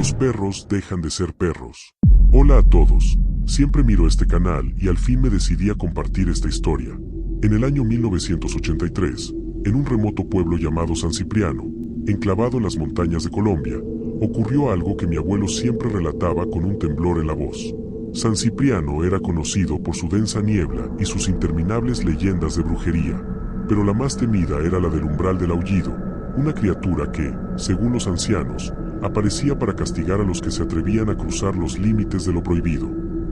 Los perros dejan de ser perros. Hola a todos. Siempre miro este canal y al fin me decidí a compartir esta historia. En el año 1983, en un remoto pueblo llamado San Cipriano, enclavado en las montañas de Colombia, ocurrió algo que mi abuelo siempre relataba con un temblor en la voz. San Cipriano era conocido por su densa niebla y sus interminables leyendas de brujería, pero la más temida era la del umbral del aullido, una criatura que, según los ancianos, aparecía para castigar a los que se atrevían a cruzar los límites de lo prohibido.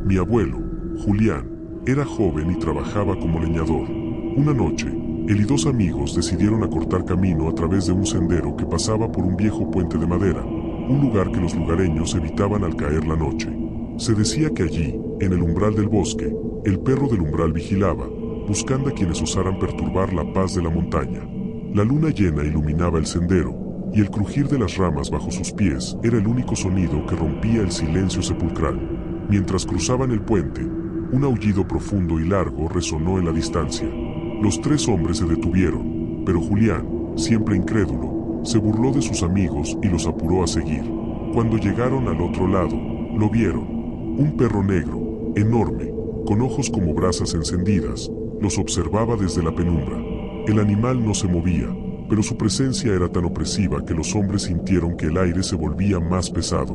Mi abuelo, Julián, era joven y trabajaba como leñador. Una noche, él y dos amigos decidieron acortar camino a través de un sendero que pasaba por un viejo puente de madera, un lugar que los lugareños evitaban al caer la noche. Se decía que allí, en el umbral del bosque, el perro del umbral vigilaba, buscando a quienes osaran perturbar la paz de la montaña. La luna llena iluminaba el sendero, y el crujir de las ramas bajo sus pies era el único sonido que rompía el silencio sepulcral. Mientras cruzaban el puente, un aullido profundo y largo resonó en la distancia. Los tres hombres se detuvieron, pero Julián, siempre incrédulo, se burló de sus amigos y los apuró a seguir. Cuando llegaron al otro lado, lo vieron. Un perro negro, enorme, con ojos como brasas encendidas, los observaba desde la penumbra. El animal no se movía, pero su presencia era tan opresiva que los hombres sintieron que el aire se volvía más pesado.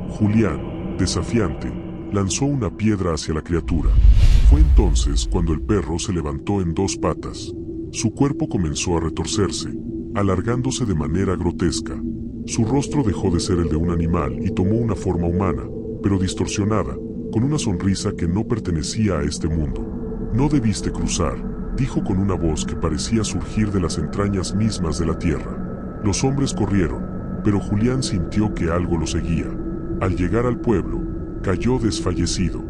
Julián, desafiante, lanzó una piedra hacia la criatura. Fue entonces cuando el perro se levantó en dos patas. Su cuerpo comenzó a retorcerse, alargándose de manera grotesca. Su rostro dejó de ser el de un animal y tomó una forma humana, pero distorsionada, con una sonrisa que no pertenecía a este mundo. «No debiste cruzar», dijo con una voz que parecía surgir de las entrañas mismas de la tierra. Los hombres corrieron, pero Julián sintió que algo lo seguía. Al llegar al pueblo, cayó desfallecido.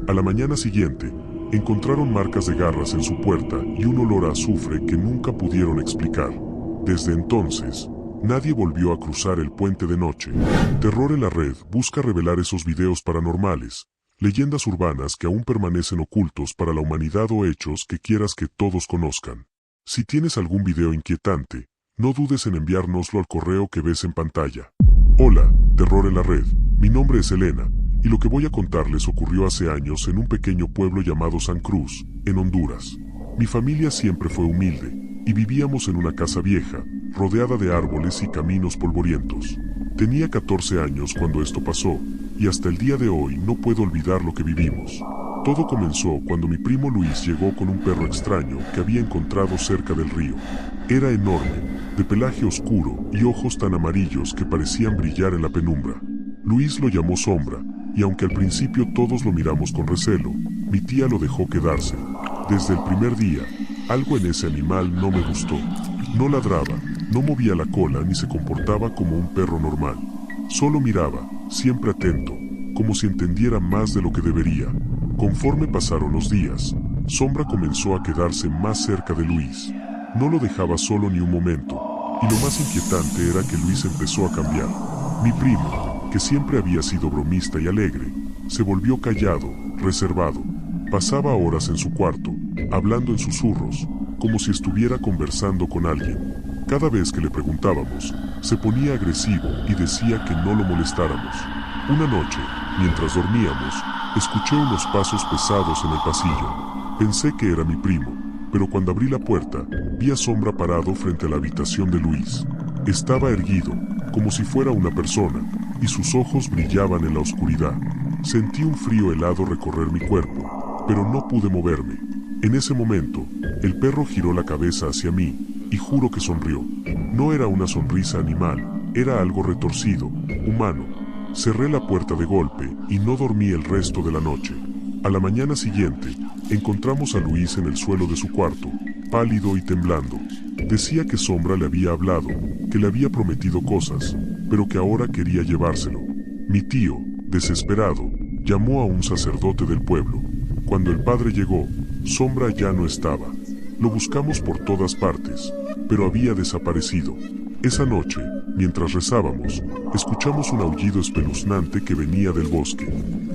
A la mañana siguiente, encontraron marcas de garras en su puerta y un olor a azufre que nunca pudieron explicar. Desde entonces, nadie volvió a cruzar el puente de noche. Terror en la Red busca revelar esos videos paranormales, leyendas urbanas que aún permanecen ocultos para la humanidad o hechos que quieras que todos conozcan. Si tienes algún video inquietante, no dudes en enviárnoslo al correo que ves en pantalla. Hola, Terror en la Red, mi nombre es Elena, y lo que voy a contarles ocurrió hace años en un pequeño pueblo llamado San Cruz, en Honduras. Mi familia siempre fue humilde, y vivíamos en una casa vieja, rodeada de árboles y caminos polvorientos. Tenía 14 años cuando esto pasó, y hasta el día de hoy no puedo olvidar lo que vivimos. Todo comenzó cuando mi primo Luis llegó con un perro extraño que había encontrado cerca del río. Era enorme, de pelaje oscuro y ojos tan amarillos que parecían brillar en la penumbra. Luis lo llamó Sombra, y aunque al principio todos lo miramos con recelo, mi tía lo dejó quedarse. Desde el primer día, algo en ese animal no me gustó. No ladraba, no movía la cola ni se comportaba como un perro normal. Solo miraba, siempre atento, como si entendiera más de lo que debería. Conforme pasaron los días, Sombra comenzó a quedarse más cerca de Luis. No lo dejaba solo ni un momento, y lo más inquietante era que Luis empezó a cambiar. Mi primo, que siempre había sido bromista y alegre, se volvió callado, reservado. Pasaba horas en su cuarto, hablando en susurros, como si estuviera conversando con alguien. Cada vez que le preguntábamos, se ponía agresivo y decía que no lo molestáramos. Una noche, mientras dormíamos, escuché unos pasos pesados en el pasillo. Pensé que era mi primo, pero cuando abrí la puerta, vi a Sombra parado frente a la habitación de Luis. Estaba erguido, como si fuera una persona, y sus ojos brillaban en la oscuridad. Sentí un frío helado recorrer mi cuerpo, pero no pude moverme. En ese momento, el perro giró la cabeza hacia mí, y juro que sonrió. No era una sonrisa animal, era algo retorcido, humano. Cerré la puerta de golpe y no dormí el resto de la noche. A la mañana siguiente, encontramos a Luis en el suelo de su cuarto, pálido y temblando. Decía que Sombra le había hablado, que le había prometido cosas, pero que ahora quería llevárselo. Mi tío, desesperado, llamó a un sacerdote del pueblo. Cuando el padre llegó, Sombra ya no estaba. Lo buscamos por todas partes, pero había desaparecido. Esa noche, mientras rezábamos, escuchamos un aullido espeluznante que venía del bosque.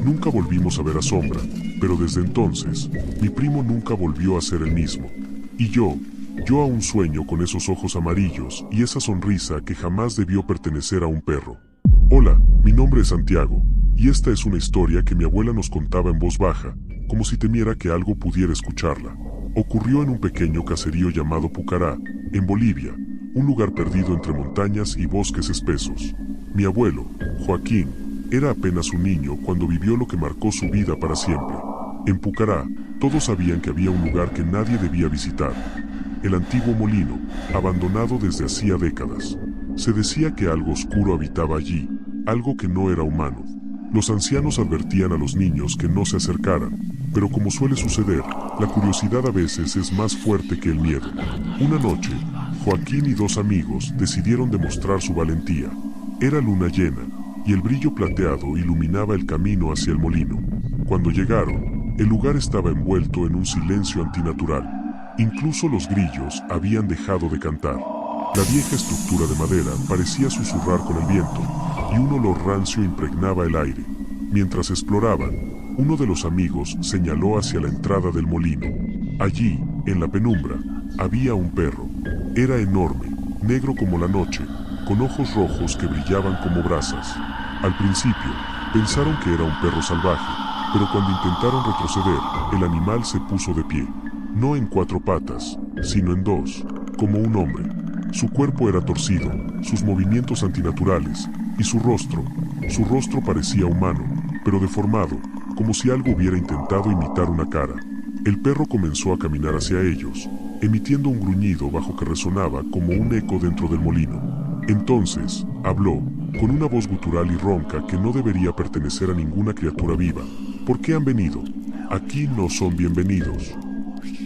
Nunca volvimos a ver a Sombra, pero desde entonces, mi primo nunca volvió a ser el mismo. Y yo aún sueño con esos ojos amarillos y esa sonrisa que jamás debió pertenecer a un perro. Hola, mi nombre nombre es Santiago, y esta es una historia que mi abuela nos contaba en voz baja, como si temiera que algo pudiera escucharla. Ocurrió en un pequeño caserío llamado Pucará, en Bolivia, un lugar perdido entre montañas y bosques espesos. Mi abuelo, Joaquín, era apenas un niño cuando vivió lo que marcó su vida para siempre. En Pucará, todos sabían que había un lugar que nadie debía visitar: el antiguo molino, abandonado desde hacía décadas. Se decía que algo oscuro habitaba allí, algo que no era humano. Los ancianos advertían a los niños que no se acercaran, pero como suele suceder, la curiosidad a veces es más fuerte que el miedo. Una noche, Joaquín y dos amigos decidieron demostrar su valentía. Era luna llena, y el brillo plateado iluminaba el camino hacia el molino. Cuando llegaron, el lugar estaba envuelto en un silencio antinatural. Incluso los grillos habían dejado de cantar. La vieja estructura de madera parecía susurrar con el viento, y un olor rancio impregnaba el aire. Mientras exploraban, uno de los amigos señaló hacia la entrada del molino. Allí, en la penumbra, había un perro. Era enorme, negro como la noche, con ojos rojos que brillaban como brasas. Al principio, pensaron que era un perro salvaje, pero cuando intentaron retroceder, el animal se puso de pie. No en cuatro patas, sino en dos, como un hombre. Su cuerpo era torcido, sus movimientos antinaturales, y su rostro parecía humano, pero deformado, como si algo hubiera intentado imitar una cara. El perro comenzó a caminar hacia ellos, emitiendo un gruñido bajo que resonaba como un eco dentro del molino. Entonces, habló, con una voz gutural y ronca que no debería pertenecer a ninguna criatura viva. ¿Por qué han venido? Aquí no son bienvenidos.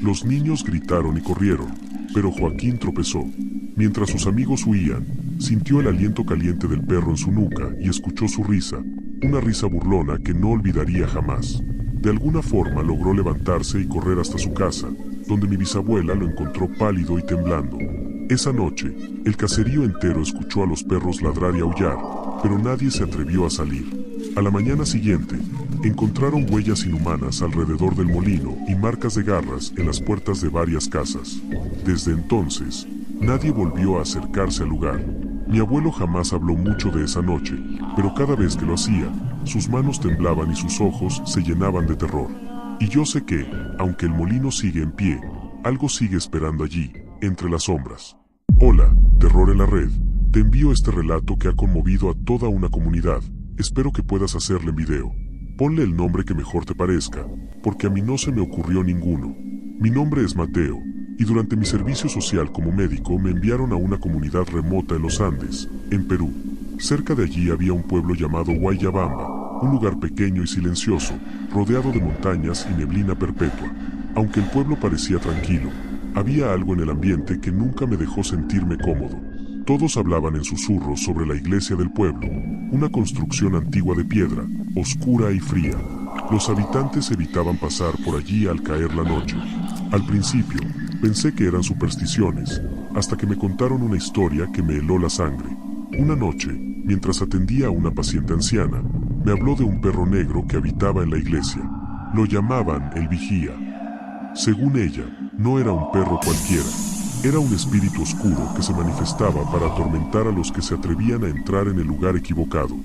Los niños gritaron y corrieron, pero Joaquín tropezó. Mientras sus amigos huían, sintió el aliento caliente del perro en su nuca y escuchó su risa, una risa burlona que no olvidaría jamás. De alguna forma logró levantarse y correr hasta su casa, donde mi bisabuela lo encontró pálido y temblando. Esa noche, el caserío entero escuchó a los perros ladrar y aullar, pero nadie se atrevió a salir. A la mañana siguiente, encontraron huellas inhumanas alrededor del molino y marcas de garras en las puertas de varias casas. Desde entonces, nadie volvió a acercarse al lugar. Mi abuelo jamás habló mucho de esa noche, pero cada vez que lo hacía, sus manos temblaban y sus ojos se llenaban de terror. Y yo sé que, aunque el molino sigue en pie, algo sigue esperando allí, entre las sombras. Hola, Terror en la Red, te envío este relato que ha conmovido a toda una comunidad. Espero que puedas hacerle en video. Ponle el nombre que mejor te parezca, porque a mí no se me ocurrió ninguno. Mi nombre es Mateo, y durante mi servicio social como médico me enviaron a una comunidad remota en los Andes, en Perú. Cerca de allí había un pueblo llamado Guayabamba, un lugar pequeño y silencioso, rodeado de montañas y neblina perpetua. Aunque el pueblo parecía tranquilo, había algo en el ambiente que nunca me dejó sentirme cómodo. Todos hablaban en susurros sobre la iglesia del pueblo, una construcción antigua de piedra, oscura y fría. Los habitantes evitaban pasar por allí al caer la noche. Al principio, pensé que eran supersticiones, hasta que me contaron una historia que me heló la sangre. Una noche, mientras atendía a una paciente anciana, me habló de un perro negro que habitaba en la iglesia. Lo llamaban el Vigía. Según ella, no era un perro cualquiera. Era un espíritu oscuro que se manifestaba para atormentar a los que se atrevían a entrar en el lugar equivocado.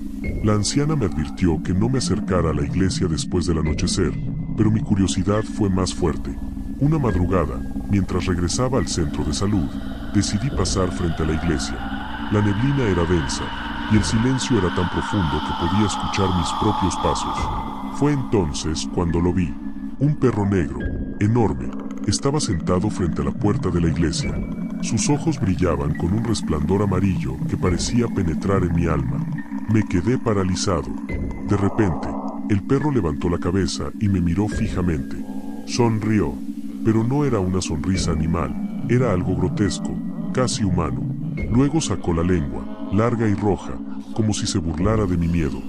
La anciana me advirtió que no me acercara a la iglesia después del anochecer, pero mi curiosidad fue más fuerte. Una madrugada, mientras regresaba al centro de salud, decidí pasar frente a la iglesia. La neblina era densa, y el silencio era tan profundo que podía escuchar mis propios pasos. Fue entonces cuando lo vi. Un perro negro, enorme, estaba sentado frente a la puerta de la iglesia. Sus ojos brillaban con un resplandor amarillo que parecía penetrar en mi alma. Me quedé paralizado. De repente, el perro levantó la cabeza y me miró fijamente. Sonrió, pero no era una sonrisa animal, era algo grotesco, casi humano. Luego sacó la lengua, larga y roja, como si se burlara de mi miedo.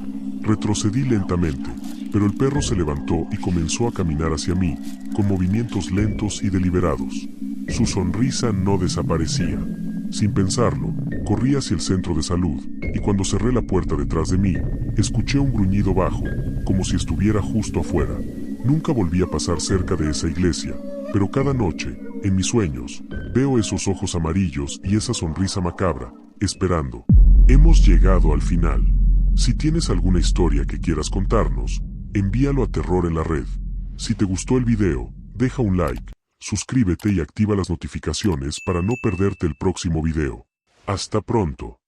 Retrocedí lentamente, pero el perro se levantó y comenzó a caminar hacia mí, con movimientos lentos y deliberados. Su sonrisa no desaparecía. Sin pensarlo, corrí hacia el centro de salud, y cuando cerré la puerta detrás de mí, escuché un gruñido bajo, como si estuviera justo afuera. Nunca volví a pasar cerca de esa iglesia, pero cada noche, en mis sueños, veo esos ojos amarillos y esa sonrisa macabra, esperando. Hemos llegado al final. Si tienes alguna historia que quieras contarnos, envíalo a Terror en la Red. Si te gustó el video, deja un like, suscríbete y activa las notificaciones para no perderte el próximo video. Hasta pronto.